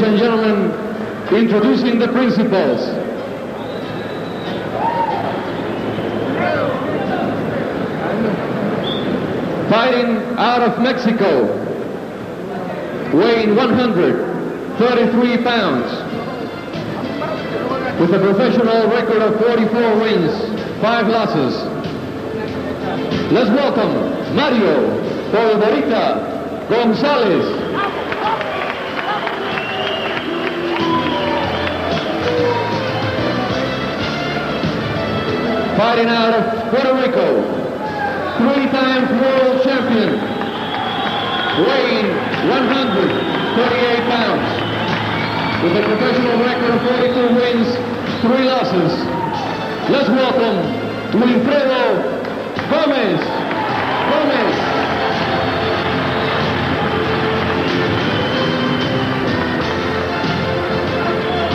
and gentlemen, introducing the principals. Fighting out of Mexico, weighing 133 pounds, with a professional record of 44 wins, 5 losses. Let's welcome Mario Gonzalez. Fighting out of Puerto Rico, 3-time world champion, weighing 138 pounds, with a professional record of 42 wins, 3 losses. Let's welcome Wilfredo Gomez.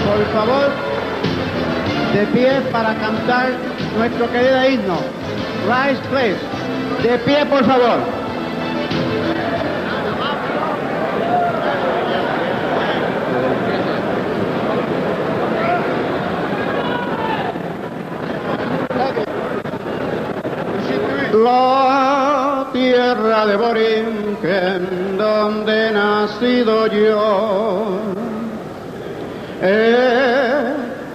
Por favor, de pie para cantar nuestro querido himno. Rise, please. De pie, por favor. La tierra de Borinquen, donde he nacido yo,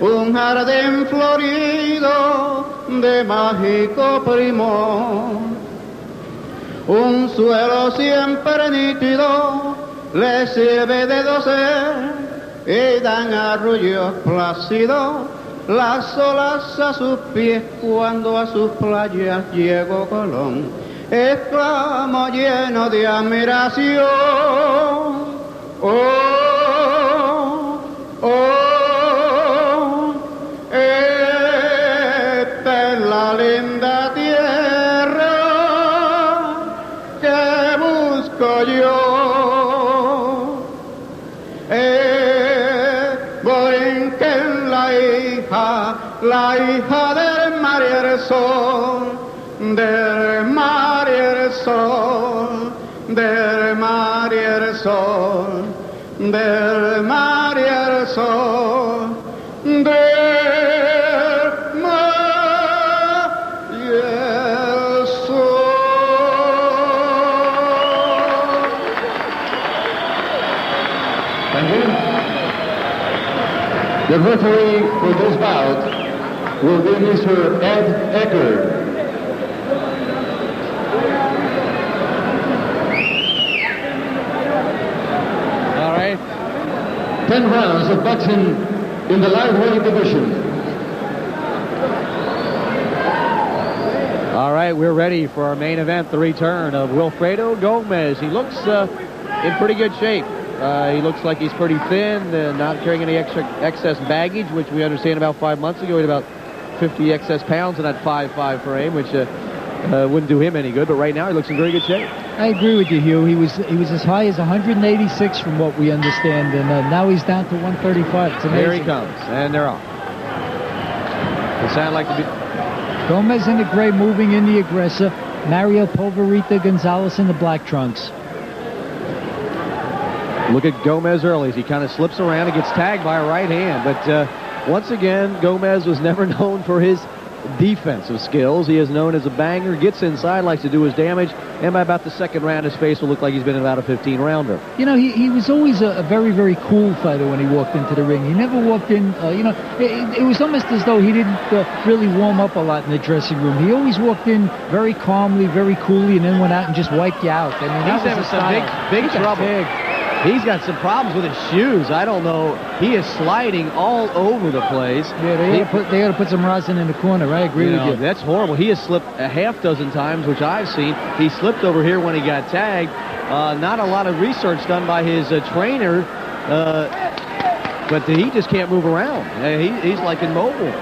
un jardín florido de mágico primor, un suelo siempre nítido le sirve de dosel y dan arroyos plácidos las olas a sus pies cuando a sus playas llegó Colón. Exclamo lleno de admiración, oh, oh, esta es la linda tierra que busco yo. Borinquen, la hija del mar y el sol, del mar y el sol, del mar y el sol, del mar y el sol, del mar y el sol. Thank you. The referee for this bout will be Mr. Ed Eckert. All right. 10 rounds of boxing in the lightweight division. All right, we're ready for our main event, the return of Wilfredo Gomez. He looks in pretty good shape. He looks like he's pretty thin, not carrying any excess baggage, which we understand about 5 months ago. He had about 50 excess pounds in that 5'5" frame, which wouldn't do him any good. But right now, he looks in very good shape. I agree with you, Hugh. He was as high as 186 from what we understand, and now he's down to 135. It's amazing. Here he comes, and they're off. They sound like to be... Gomez in the gray, moving in the aggressor. Mario Gonzalez in the black trunks. Look at Gomez early as he kind of slips around and gets tagged by a right hand. But once again, Gomez was never known for his defensive skills. He is known as a banger, gets inside, likes to do his damage, and by about the second round, his face will look like he's been in about a 15-rounder. You know, he was always a very, very cool fighter when he walked into the ring. He never walked in, it was almost as though he didn't really warm up a lot in the dressing room. He always walked in very calmly, very coolly, and then went out and just wiped you out. I mean, he's having some big trouble. He's got some problems with his shoes. I don't know. He is sliding all over the place. Yeah, they got to put some rosin in the corner. I agree with you. That's horrible. He has slipped a half dozen times, which I've seen. He slipped over here when he got tagged. Not a lot of research done by his trainer, but he just can't move around. He's like immobile.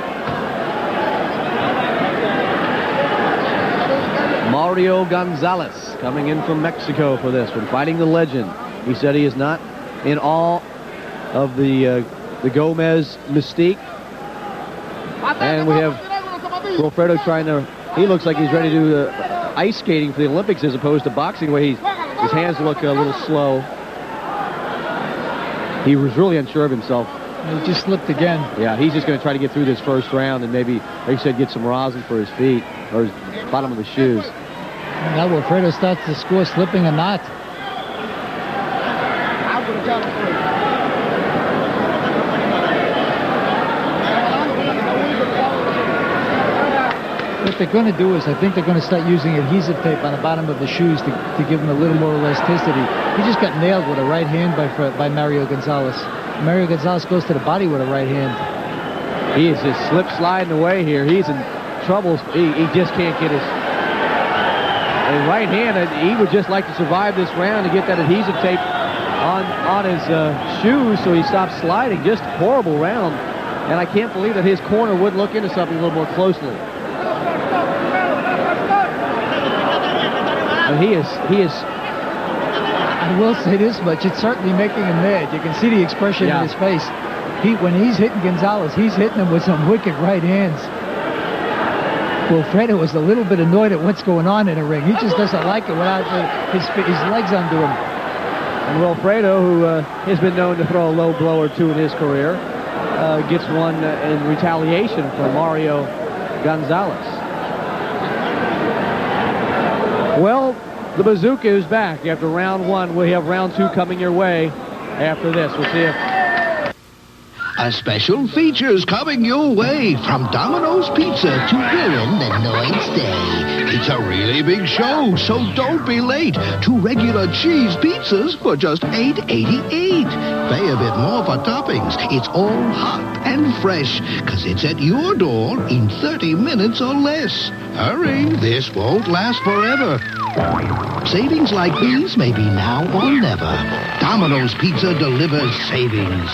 Mario Gonzalez coming in from Mexico for this one, fighting the legend. He said he is not in awe of the Gomez mystique. And we have Wilfredo trying to, he looks like he's ready to do ice skating for the Olympics as opposed to boxing, where his hands look a little slow. He was really unsure of himself. He just slipped again. Yeah, he's just going to try to get through this first round and maybe, like you said, get some rosin for his feet or his bottom of the shoes. Now Wilfredo starts to score, slipping a knot. What they're going to do is, I think they're going to start using adhesive tape on the bottom of the shoes to give him a little more elasticity. He just got nailed with a right hand by Mario Gonzalez. Mario Gonzalez goes to the body with a right hand. He is just slip sliding away here. He's in trouble. He just can't get his right hand. He would just like to survive this round to get that adhesive tape on his shoes so he stops sliding. Just horrible round. And I can't believe that his corner wouldn't look into something a little more closely. And he is. I will say this much, it's certainly making him mad. You can see the expression in his face. When he's hitting Gonzalez, he's hitting him with some wicked right hands. Wilfredo was a little bit annoyed at what's going on in the ring. He just doesn't like it without his legs under him. And Wilfredo, who has been known to throw a low blow or two in his career, gets one in retaliation from Mario Gonzalez. Well, the bazooka is back after round one. We have round two coming your way after this. We'll see you. A special features coming your way from Domino's Pizza to ruin the next day. It's a really big show, so don't be late. 2 regular cheese pizzas for just $8.88. Pay a bit more for toppings. It's all hot and fresh, because it's at your door in 30 minutes or less. Hurry, this won't last forever. Savings like these may be now or never. Domino's Pizza delivers savings.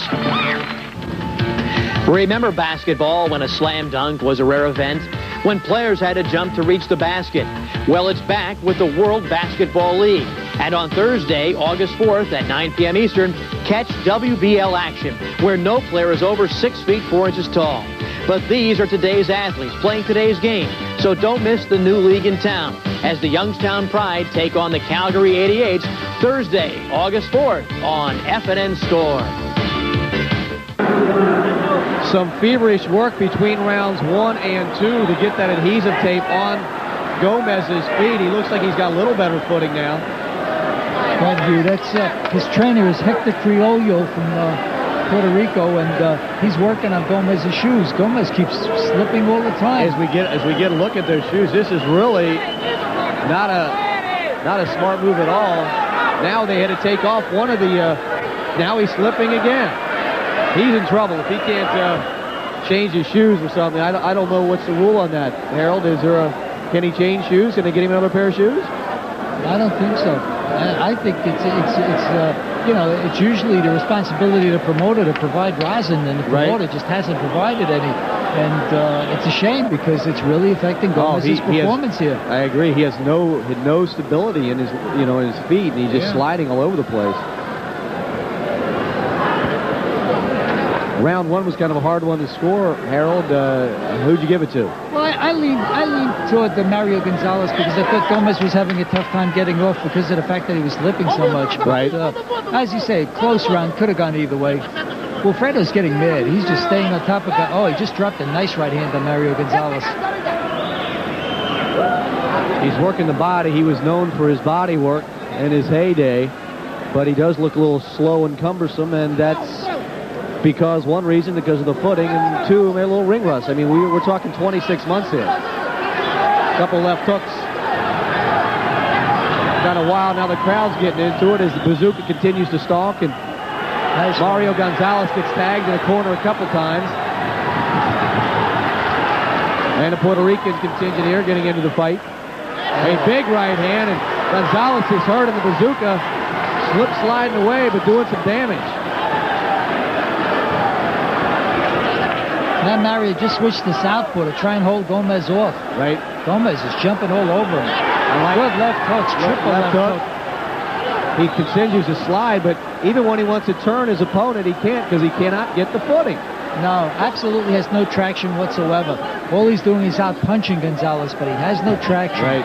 Remember basketball when a slam dunk was a rare event? When players had to jump to reach the basket? Well, it's back with the World Basketball League. And on Thursday, August 4th at 9 p.m. Eastern, catch WBL action, where no player is over 6 feet 4 inches tall. But these are today's athletes playing today's game, so don't miss the new league in town as the Youngstown Pride take on the Calgary 88s Thursday, August 4th on FNN Store. Some feverish work between rounds 1 and 2 to get that adhesive tape on Gomez's feet. He looks like he's got a little better footing now. Thank you. That's his trainer is Hector Criollo from Puerto Rico, and he's working on Gomez's shoes. Gomez keeps slipping all the time. As we get a look at those shoes, this is really not a smart move at all. Now they had to take off one of the. Now he's slipping again. He's in trouble if he can't change his shoes or something. I don't know what's the rule on that. Harold, can he change shoes? Can they get him another pair of shoes? I don't think so. I think it's usually the responsibility of the promoter to provide rosin, and the promoter just hasn't provided any. And it's a shame because it's really affecting Gomez's performance here. I agree. He has no stability in his in his feet, and he's just sliding all over the place. Round 1 was kind of a hard one to score. Harold, who'd you give it to? Well, I lean toward the Mario Gonzalez because I thought Gomez was having a tough time getting off because of the fact that he was slipping so much. But, as you say, close round, could have gone either way. Wilfredo's getting mad. He's just staying on top of it. Oh, he just dropped a nice right hand on Mario Gonzalez. He's working the body. He was known for his body work in his heyday, but he does look a little slow and cumbersome, and that's because one reason, because of the footing, and two, maybe a little ring rust. I mean, we're talking 26 months here. Couple left hooks. Kind of wild. Now the crowd's getting into it as the bazooka continues to stalk, and Mario Gonzalez gets tagged in the corner a couple times. And the Puerto Rican contingent here getting into the fight. A big right hand, and Gonzalez is hurt, and the bazooka slip sliding away, but doing some damage. Now Mario just switched to southpaw to try and hold Gomez off. Right. Gomez is jumping all over him. Good left hooks, triple left hook. He continues to slide, but even when he wants to turn his opponent, he can't because he cannot get the footing. No, absolutely has no traction whatsoever. All he's doing is out punching Gonzalez, but he has no traction. Right.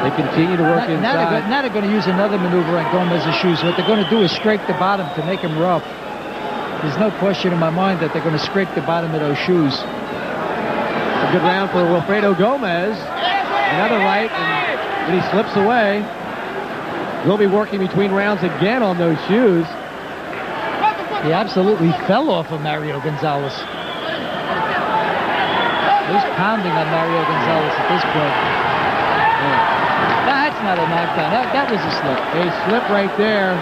They continue to work inside. Now they're going to use another maneuver on Gomez's shoes. What they're going to do is scrape the bottom to make him rough. There's no question in my mind that they're going to scrape the bottom of those shoes. A good round for Wilfredo Gomez. Another right, and he slips away. We'll be working between rounds again on those shoes. He absolutely fell off of Mario Gonzalez. He's pounding on Mario Gonzalez at this point. That's not a knockdown. That was a slip. A slip right there.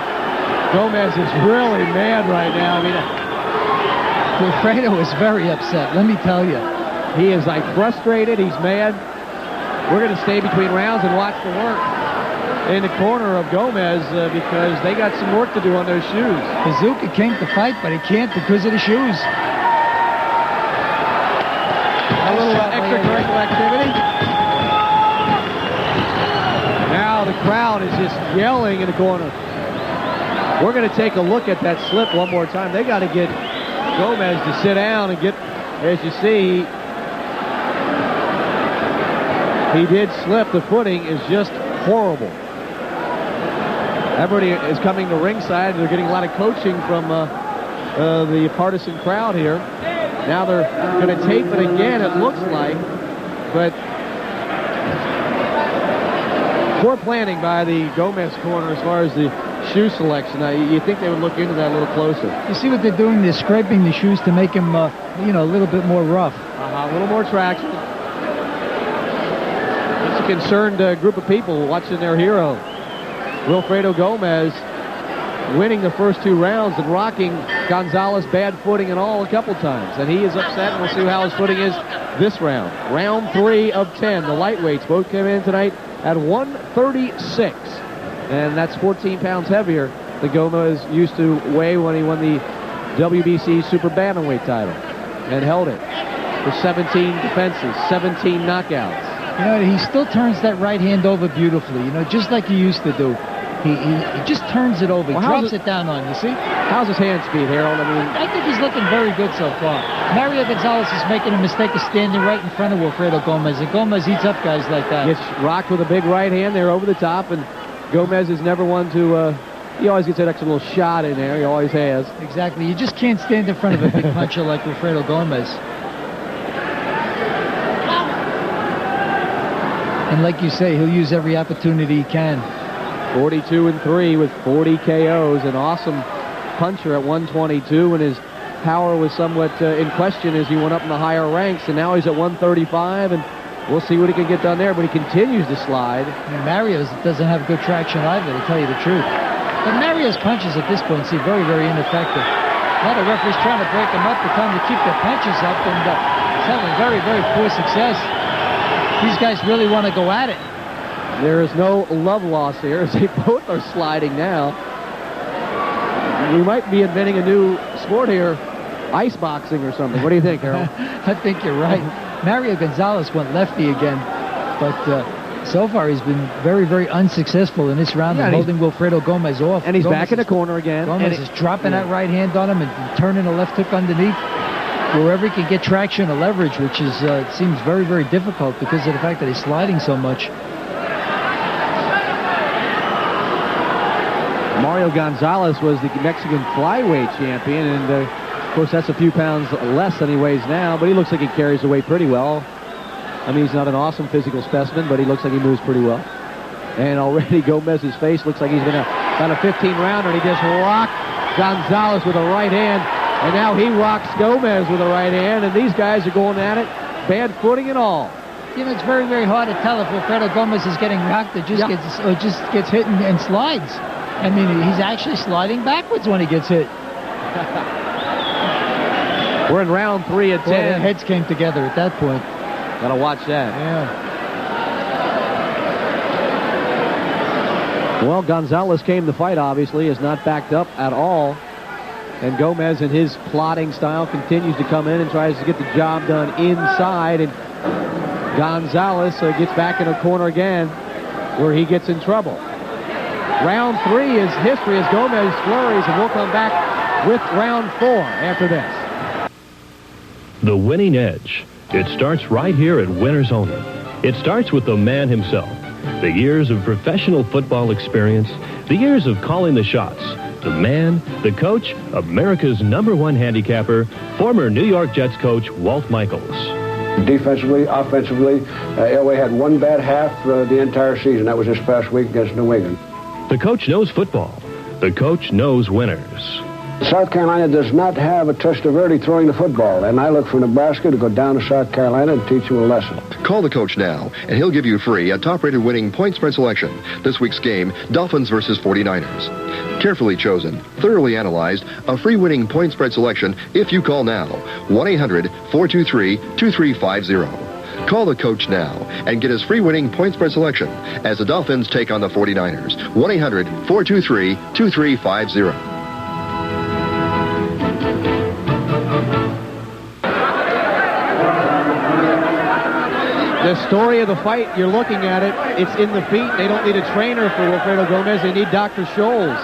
Gomez is really mad right now. I mean, Wilfredo is very upset, let me tell you. He is like frustrated. He's mad. We're going to stay between rounds and watch the work in the corner of Gomez because they got some work to do on those shoes. Bazooka came to fight, but he can't because of the shoes. A little extracurricular activity. Now the crowd is just yelling in the corner. We're going to take a look at that slip one more time. They got to get Gomez to sit down and get, as you see, he did slip. The footing is just horrible. Everybody is coming to ringside. They're getting a lot of coaching from the partisan crowd here. Now they're going to tape it again, it looks like. But poor planning by the Gomez corner as far as the shoe selection. You think they would look into that a little closer. You see what they're doing? They're scraping the shoes to make him, a little bit more rough. A little more traction. It's a concerned group of people watching their hero. Wilfredo Gomez winning the first two rounds and rocking Gonzalez bad footing and all a couple times. And he is upset, and we'll see how his footing is this round. Round 3 of 10. The lightweights both came in tonight at 136. And that's 14 pounds heavier than Gomez used to weigh when he won the WBC Super Bantamweight title and held it for 17 defenses, 17 knockouts. You know, he still turns that right hand over beautifully, just like he used to do. He just turns it over. He drops it down on you, see? How's his hand speed, Harold? I think he's looking very good so far. Mario Gonzalez is making a mistake of standing right in front of Wilfredo Gomez, and Gomez eats up guys like that. Gets rocked with a big right hand there over the top, and Gomez is never one to, he always gets that extra little shot in there. He always has. Exactly. You just can't stand in front of a big puncher like Wilfredo Gomez. And like you say, he'll use every opportunity he can. 42-3 with 40 KOs. An awesome puncher at 122, and his power was somewhat in question as he went up in the higher ranks, and now he's at 135, and we'll see what he can get done there, but he continues to slide. And Mario doesn't have good traction either, to tell you the truth. But Mario's punches at this point seem very, very ineffective. Now the referee's trying to break him up, they're trying to keep their punches up, and he's having very, very poor success. These guys really want to go at it. There is no love lost here as they both are sliding now. We might be inventing a new sport here, ice boxing or something. What do you think, Harold? I think you're right. Mario Gonzalez went lefty again, but so far he's been very, very unsuccessful in this round of holding Wilfredo Gomez off. And he's back in the corner again. Gomez is dropping that right hand on him and turning a left hook underneath. Wherever he can get traction or leverage, which is seems very, very difficult because of the fact that he's sliding so much. Mario Gonzalez was the Mexican flyweight champion, and of course that's a few pounds less than he weighs now, but he looks like he carries the weight pretty well. I mean, he's not an awesome physical specimen, but he looks like he moves pretty well. And already Gomez's face looks like he's been about a 15-rounder, and he just rocked Gonzalez with a right hand. And now he rocks Gomez with a right hand, and these guys are going at it, bad footing and all. It's very, very hard to tell if Wilfredo Gomez is getting rocked or just gets hit and slides. I mean, he's actually sliding backwards when he gets hit. We're in round 3 of 10. Boy, their heads came together at that point. Gotta watch that. Yeah. Well, Gonzalez came to fight, obviously, is not backed up at all. And Gomez, in his plodding style, continues to come in and tries to get the job done inside. And Gonzalez gets back in a corner again where he gets in trouble. Round 3 is history as Gomez flurries, and we'll come back with round 4 after this. The winning edge. It starts right here at Winners Only. It starts with the man himself. The years of professional football experience, the years of calling the shots, the man, the coach, America's #1 handicapper, former New York Jets coach Walt Michaels. Defensively, offensively, Elway had one bad half the entire season. That was this past week against New England. The coach knows football. The coach knows winners. South Carolina does not have a Testaverde throwing the football, and I look for Nebraska to go down to South Carolina and teach you a lesson. Call the coach now, and he'll give you free a top-rated winning point spread selection. This week's game, Dolphins versus 49ers. Carefully chosen, thoroughly analyzed, a free winning point spread selection if you call now. 1-800-423-2350. Call the coach now and get his free winning point spread selection as the Dolphins take on the 49ers. 1-800-423-2350. The story of the fight, you're looking at it, it's in the feet. They don't need a trainer for Wilfredo Gomez. They need Dr. Scholes.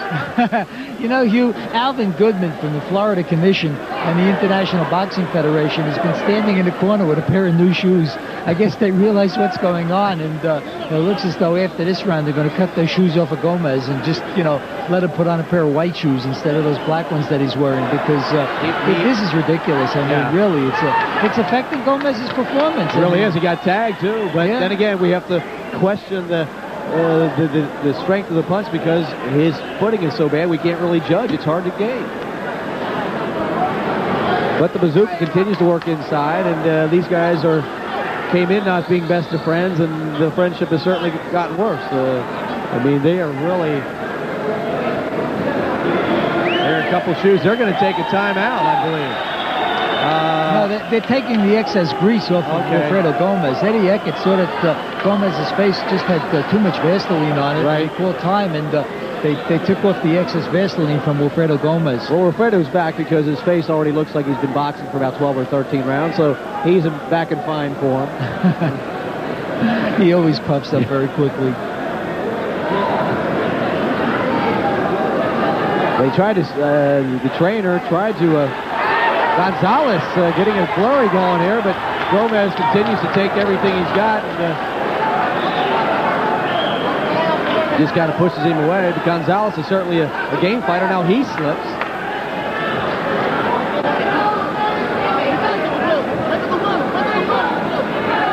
You know, Hugh, Alvin Goodman from the Florida Commission and the International Boxing Federation has been standing in the corner with a pair of new shoes. I guess they realize what's going on, and it looks as though after this round they're going to cut those shoes off of Gomez and just, you know, let him put on a pair of white shoes instead of those black ones that he's wearing, because this is ridiculous. I mean, really, it's affecting Gomez's performance. It really is. He got tagged, too. But then again, we have to question the strength of the punch because his footing is so bad we can't really judge. It's hard to gauge. But the bazooka continues to work inside, and these guys came in not being best of friends, and the friendship has certainly gotten worse. I mean, they are really... There are a couple shoes. They're going to take a timeout, I believe. No, they're taking the excess grease off of Wilfredo Gomez. Eddie Eckert saw that Gomez's face just had too much Vaseline on it. Right. They called time, and they took off the excess Vaseline from Wilfredo Gomez. Well, Wilfredo's back because his face already looks like he's been boxing for about 12 or 13 rounds, so he's back in fine form. He always puffs up very quickly. They tried to, the trainer tried to, Gonzalez getting a flurry going here, but Gomez continues to take everything he's got, and just kind of pushes him away. But Gonzalez is certainly a game fighter. Now he slips.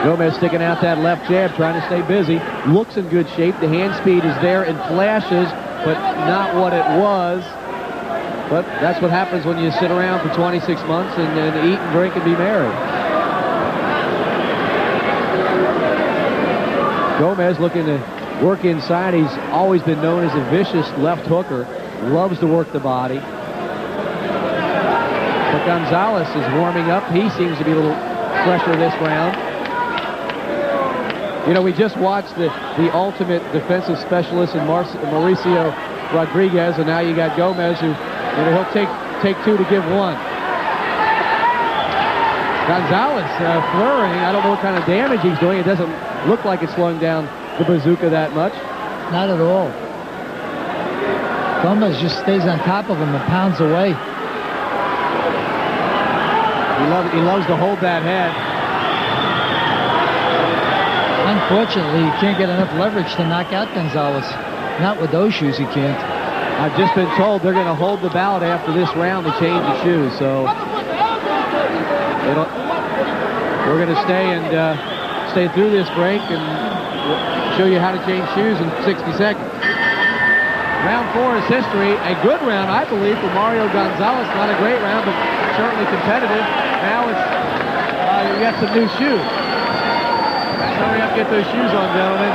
Gomez sticking out that left jab, trying to stay busy. Looks in good shape. The hand speed is there in flashes, but not what it was. But that's what happens when you sit around for 26 months and eat and drink and be merry. Gomez looking to work inside. He's always been known as a vicious left hooker. Loves to work the body. But Gonzalez is warming up. He seems to be a little fresher this round. You know, we just watched the ultimate defensive specialist in Mauricio Rodriguez, and now you got Gomez, who he'll take two to give one. Gonzalez flurrying. I don't know what kind of damage he's doing. It doesn't look like it's slowing down the bazooka that much. Not at all. Gomez just stays on top of him and pounds away. He loves to hold that head. Unfortunately, he can't get enough leverage to knock out Gonzalez. Not with those shoes, he can't. I've just been told they're going to hold the bout after this round to change the shoes, so we're going to stay through this break and show you how to change shoes in 60 seconds. Round 4 is history. A good round, I believe, for Mario Gonzalez. Not a great round, but certainly competitive. Now it's we got some new shoes. Hurry up, get those shoes on, gentlemen.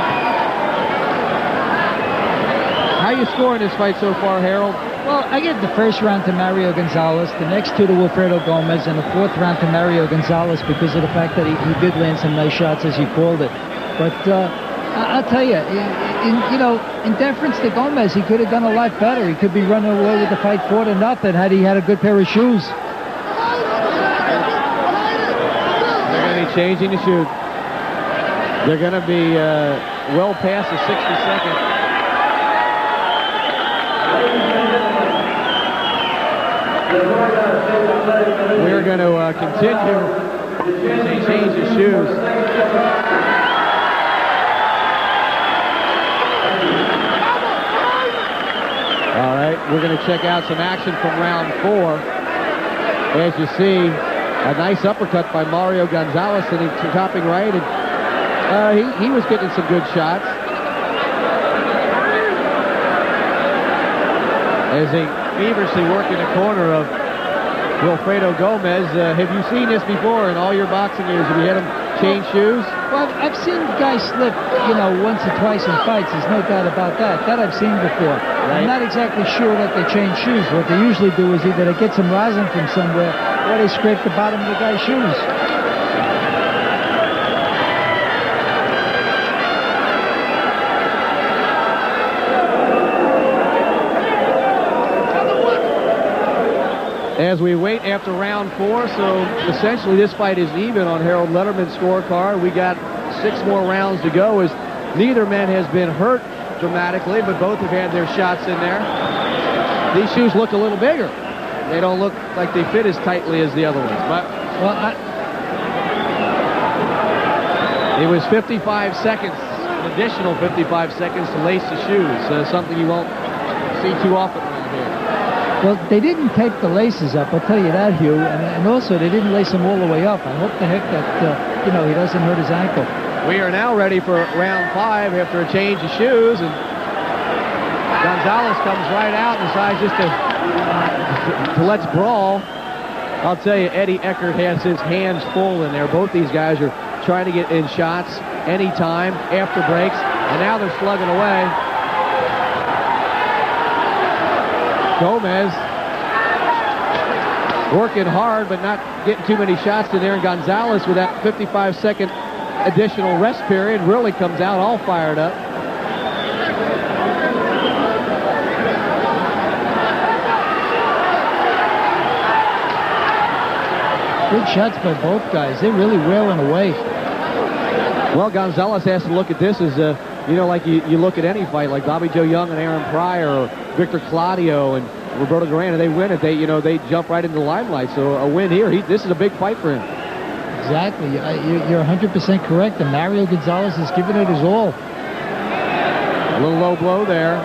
How you scoring this fight so far, Harold? Well, I give the first round to Mario Gonzalez, the next two to Wilfredo Gomez, and the fourth round to Mario Gonzalez because of the fact that he did land some nice shots, as you called it. But I'll tell you, in deference to Gomez, he could have done a lot better. He could be running away with the fight 4-0 had he had a good pair of shoes. They're going to be changing the shoes. They're going to be well past the 60-second. We're going to continue as they change the shoes. we're going to check out some action from round 4. As you see, a nice uppercut by Mario Gonzalez, and he's topping right, and he was getting some good shots. As they feverishly work in the corner of Wilfredo Gomez. Have you seen this before in all your boxing years? Have you had him change shoes? Well, I've seen guys slip, once or twice in fights. There's no doubt about that. That I've seen before. Right. I'm not exactly sure that they change shoes. What they usually do is either they get some rosin from somewhere or they scrape the bottom of the guy's shoes. As we wait after round 4, so essentially this fight is even on Harold Letterman's scorecard. We got 6 more rounds to go, as neither man has been hurt dramatically, but both have had their shots in there. These shoes look a little bigger. They don't look like they fit as tightly as the other ones. But it was 55 seconds, an additional 55 seconds to lace the shoes, something you won't see too often around here. Well, they didn't tape the laces up, I'll tell you that, Hugh, and also they didn't lace them all the way up. I hope the heck that, he doesn't hurt his ankle. We are now ready for round 5 after a change of shoes, and Gonzalez comes right out and decides just to let's brawl. I'll tell you, Eddie Eckert has his hands full in there. Both these guys are trying to get in shots anytime after breaks, and now they're slugging away. Gomez working hard, but not getting too many shots in there. And Gonzalez, with that 55-second additional rest period, really comes out all fired up. Good shots by both guys. They're really wearing away. Well, Gonzalez has to look at this as like you look at any fight, like Bobby Joe Young and Aaron Pryor, or Victor Claudio and Roberto Duran, and they win it. They jump right into the limelight. So a win here, this is a big fight for him. Exactly. You're 100% correct. And Mario Gonzalez has given it his all. A little low blow there.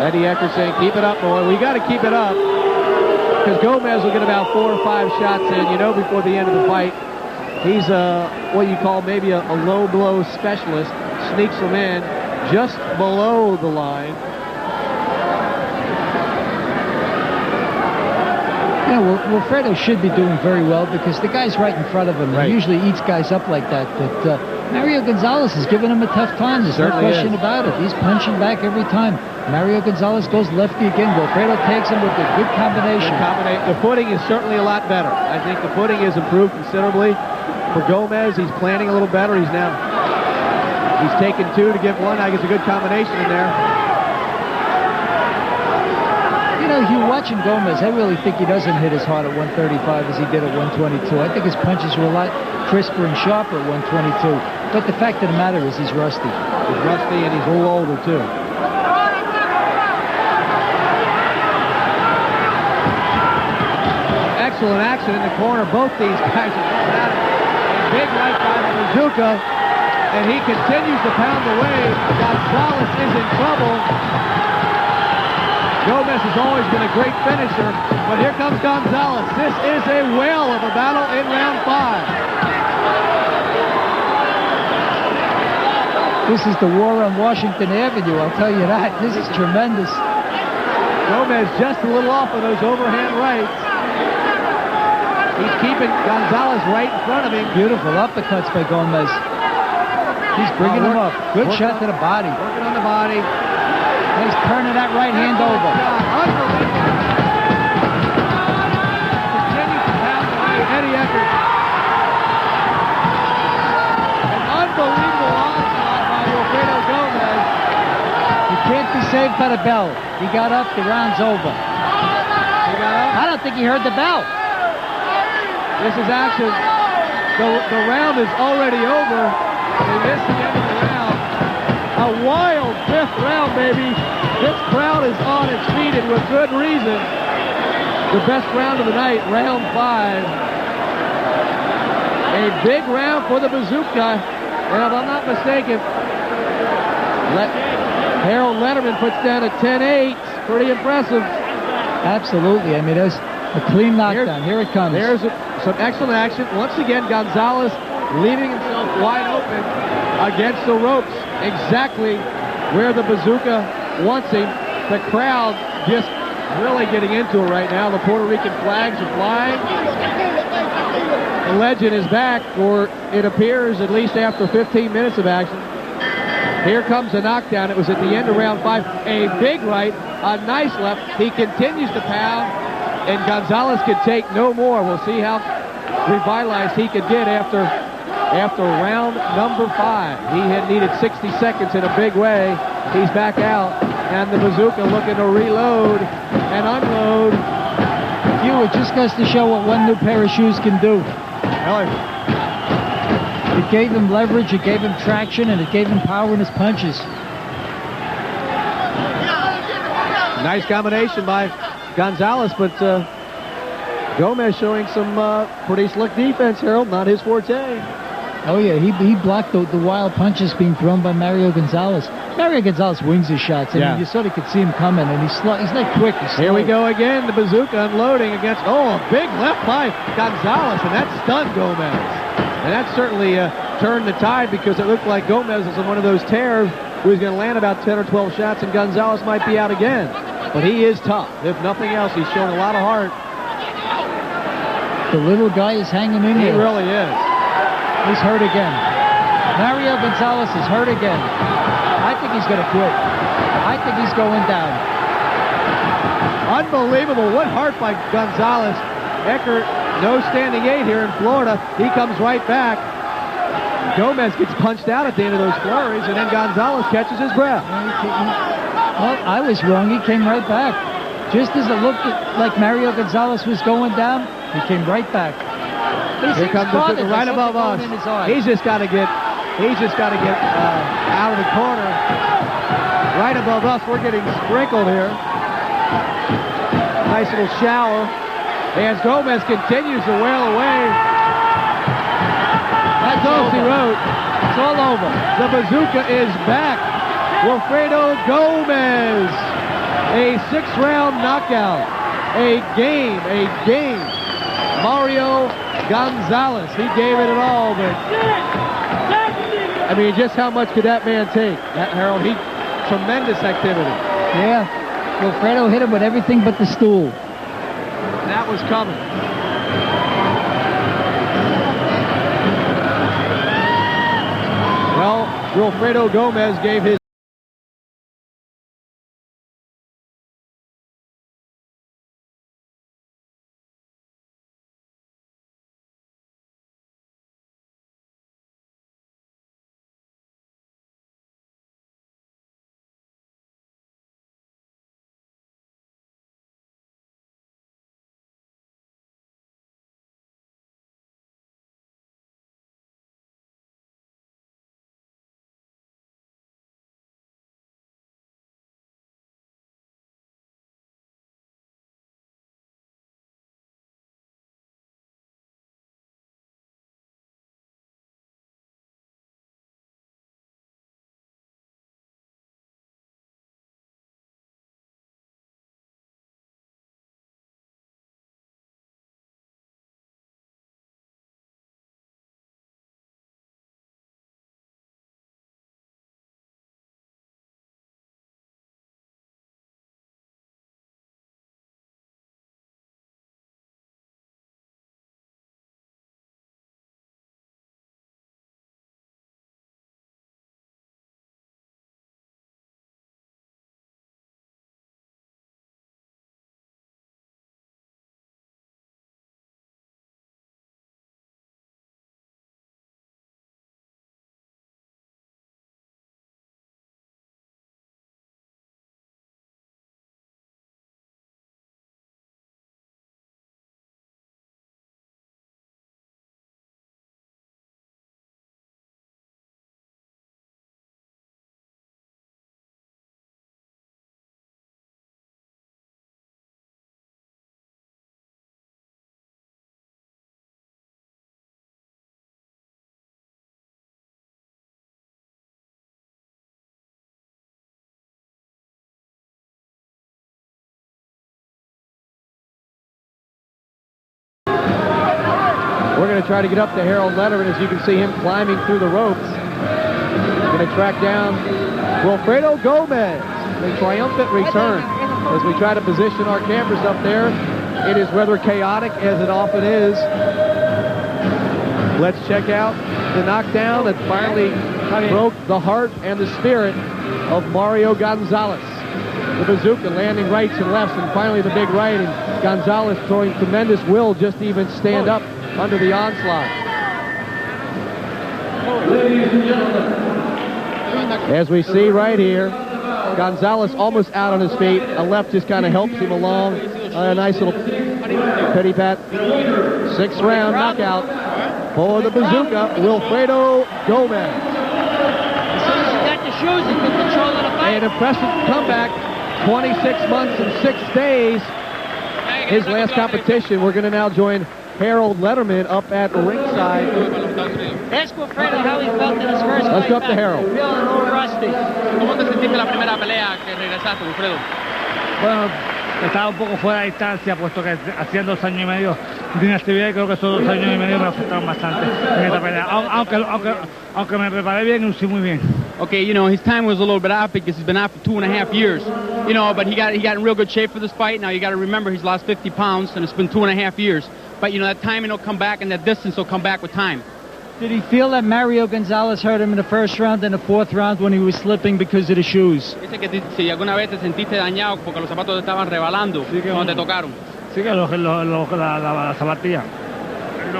Eddie Eckert saying, "Keep it up, boy. We got to keep it up." Because Gomez will get about 4 or 5 shots in, before the end of the fight. He's what you call maybe a low blow specialist. Sneaks them in just below the line. Wilfredo should be doing very well because the guy's right in front of him. Right. He usually eats guys up like that. But Mario Gonzalez is giving him a tough time. There's no question about it. He's punching back every time. Mario Gonzalez goes lefty again. Wilfredo takes him with a good combination. The footing is certainly a lot better. I think the footing has improved considerably. For Gomez, he's planning a little better. He's taken 2 to get 1. I guess a good combination in there. Hugh, watching Gomez, I really think he doesn't hit as hard at 135 as he did at 122. I think his punches were a lot crisper and sharper at 122. But the fact of the matter is he's rusty. He's rusty, and he's a little older, too. Excellent action in the corner. Both these guys are coming at it. Big right by the bazooka, and he continues to pound away. Gonzalez is in trouble. Gomez has always been a great finisher, but here comes Gonzalez. This is a whale of a battle in round 5. This is the war on Washington Avenue, I'll tell you that. This is tremendous. Gomez just a little off of those overhand rights. He's keeping Gonzalez right in front of him. Beautiful uppercuts by Gomez. He's bringing him up. Good shot to the body. Working on the body. He's turning that right hand over. Unbelievable. Continues to pound away Eddie Eckert. An unbelievable onslaught by Wilfredo Gomez. You can't be saved by the bell. He got up, the round's over. He got up? I don't think he heard the bell. This is action. The round is already over. They missed the end of the round. A wild 5th round, baby. This crowd is on its feet, and with good reason. The best round of the night, round 5. A big round for the bazooka. And if I'm not mistaken, Harold Letterman puts down a 10-8. Pretty impressive. Absolutely. I mean, there's a clean knockdown. Here it comes. There's some excellent action. Once again, Gonzalez leaving himself wide open against the ropes. Exactly where the bazooka wants him. The crowd just really getting into it right now. The Puerto Rican flags are flying. The legend is back, or it appears, at least after 15 minutes of action. Here comes a knockdown. It was at the end of round 5. A big right, a nice left. He continues to pound, and Gonzalez could take no more. We'll see how revitalized he could get after round number 5. He had needed 60 seconds in a big way. He's back out, and the bazooka looking to reload and unload. It just goes to show what one new pair of shoes can do. It gave him leverage, it gave him traction, and it gave him power in his punches. Nice combination by Gonzalez, but Gomez showing some pretty slick defense, Harold. Not his forte. Oh, yeah, he blocked the wild punches being thrown by Mario Gonzalez. Mario Gonzalez wings his shots. I mean, you sort of could see him coming, and he's not quick. He's slow. Here we go again. The bazooka unloading against, a big left by Gonzalez, and that stunned Gomez. And that certainly turned the tide, because it looked like Gomez was on one of those tears who was going to land about 10 or 12 shots, and Gonzalez might be out again. But he is tough. If nothing else, he's shown a lot of heart. The little guy is hanging in He there. really is. He's hurt again. Mario Gonzalez is hurt again. I think he's going to quit. I think he's going down. Unbelievable. What heart by Gonzalez. Eckert, no standing 8 here in Florida. He comes right back. Gomez gets punched out at the end of those flurries, and then Gonzalez catches his breath. Well, I was wrong. He came right back. Just as it looked like Mario Gonzalez was going down, he came right back. Here comes the bazooka right above us. He's just got to get out of the corner. Right above us, we're getting sprinkled here. Nice little shower. As Gomez continues to wail away. That's all he wrote. It's all over. The bazooka is back. Wilfredo Gomez. A 6-round knockout. A game. Mario Gonzalez. He gave it all, but I mean, just how much could that man take? Harold, tremendous activity. Yeah. Wilfredo hit him with everything but the stool. That was coming. Well, Wilfredo Gomez gave his We're going to try to get up to Harold Letterman as you can see him climbing through the ropes. Going to track down Wilfredo Gomez. A triumphant return as we try to position our cameras up there. It is rather chaotic as it often is. Let's check out the knockdown that finally broke the heart and the spirit of Mario Gonzalez. The bazooka landing rights and lefts, and finally the big right, and Gonzalez throwing tremendous will just to even stand up under the onslaught. Ladies and gentlemen, As we see right here, Gonzalez almost out on his feet. A left just kind of helps him along. A nice little pity pat. 6th round knockout for the bazooka, Wilfredo Gomez. As soon as you got the shoes, you can control the fight. An impressive comeback. 26 months and 6 days. His last competition. We're going to now join Harold Letterman up at ringside. Ask Wilfredo how he felt in his first fight. Let's go up to Harold. Feeling a little rusty. ¿Cómo te sentiste la primera pelea que regresaste, Wilfredo? Bueno, estaba un poco fuera de distancia, puesto que hacían 2 años y medio de inactividad, y creo que esos 2 años y medio me afectaron bastante en esta pelea. Aunque me preparé bien y lucí muy bien. Okay, you know, his time was a little bit off because he's been out for 2.5 years. You know, but he got in real good shape for this fight. Now you got to remember he's lost 50 pounds and it's been 2.5 years. But you know, that timing will come back and that distance will come back with time. Did he feel that Mario Gonzalez hurt him in the 1st round and the 4th round when he was slipping because of the shoes? Dice que si alguna vez te sentiste dañado porque los zapatos te estaban rebalando cuando te tocaron. Sí, que la zapatilla.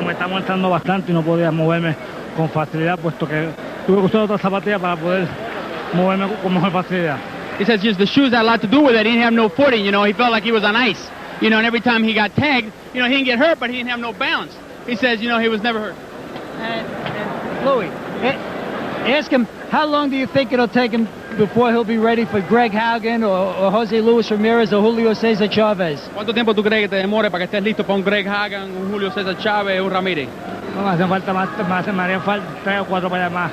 Me está molestando bastante y no podía moverme con facilidad, puesto que tuve que usar otra zapatilla para poder moverme con mejor facilidad. He says just the shoes had a lot to do with it. He didn't have no footing, you know. He felt like he was on ice. You know, and every time he got tagged, you know, he didn't get hurt, but he didn't have no balance. He says, you know, he was never hurt. And Louis, ask him, how long do you think it'll take him before he'll be ready for Greg Haugen or Jose Luis Ramirez or Julio Cesar Chavez? ¿Cuánto tiempo tú crees que te demore para que estés listo para un Greg Haugen, un Julio Cesar Chavez, un Ramírez? No, me harían falta 3 o 4 peleas más.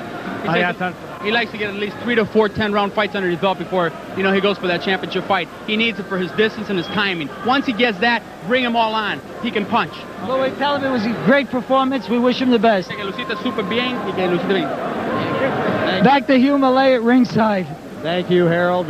He likes to get at least 3 to 4 10-round fights under his belt before, you know, he goes for that championship fight. He needs it for his distance and his timing. Once he gets that, bring him all on. He can punch. Louis, tell him it was a great performance. We wish him the best. Que luciste súper bien y que luciste bien. Back to Hugh Malay at ringside. Thank you, Harold.